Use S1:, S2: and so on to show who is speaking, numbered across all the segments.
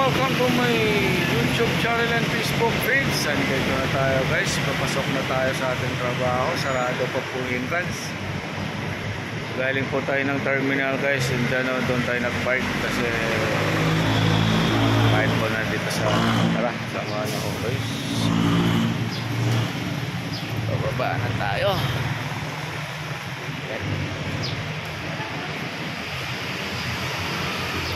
S1: welcome to my YouTube channel and Facebook page. Andito na tayo guys, papasok na tayo sa ating trabaho. Sarado pa po yung entrance. Galing po tayo ng terminal guys, and doon tayo nag-park kasi kahit po na dito sa sama na ako guys. Bababa na tayo.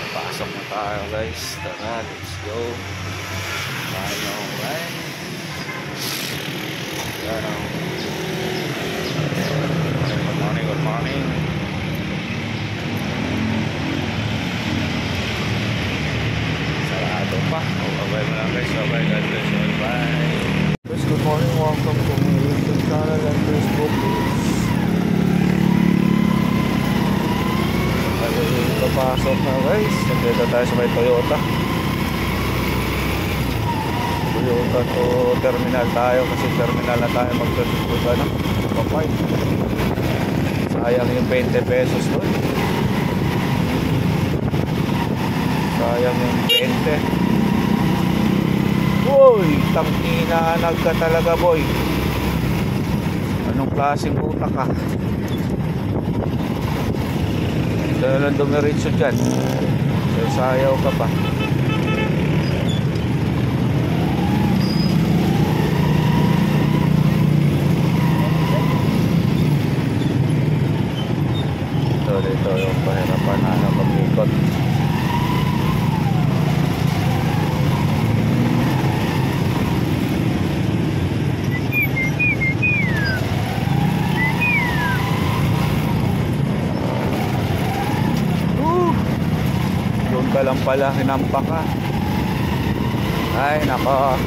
S1: Pasok na tayo guys. Tara, let's go. Tayo alright. Good morning, good morning. Sarado pa. Bye mo lang guys. Bye, God bless you. Bye. Guys, good morning. Welcome to my YouTube channel and Facebook page. Papasok na guys. Nandito tayo sa may Toyota to terminal tayo kasi terminal na tayo magtutuga na papain. Sayang yung 20 pesos doon. Sayang yung 20. Uy, tangkinanag ka talaga boy. Anong klaseng utak ka? Dahil lang dumiritso dyan. Sayaw ka pa. Dito yung pahirapan na mag-ikot. Doon ka lang pala, hinampak ka. Ay nako.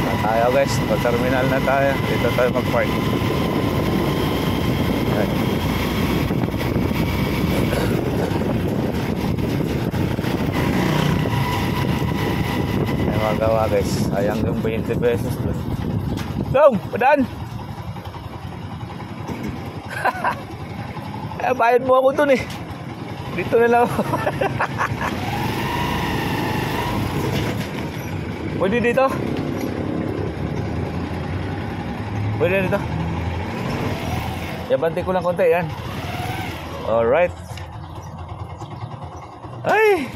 S1: Na tayo guys, pa-terminal na tayo. Dito tayo mag-park. May magawa guys. Sayang yung 20 pesos doon. Dong! Padaan! Bayad mo ako dun eh. Dito na lang ako. Pwede dito? Pwede dito? Yabanti ko lang konti yan. Alright. Ay!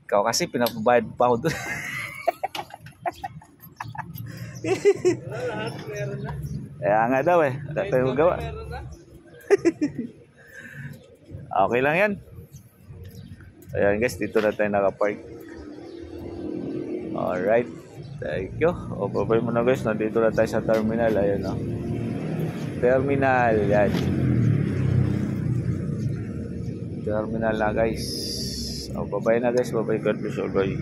S1: Ikaw kasi pinapabayad pa ako dun.
S2: Lahat meron na.
S1: Kaya nga daw eh. Wala tayong magawa. Okay lang yan. Ayan guys, dito na tayo nakapark. Alright. Thank you. O, babay mo na guys. Nandito na tayo sa terminal. Ayan o. Terminal. Yan. Terminal na guys. O, babay na guys. Babay. God bless you. Bye.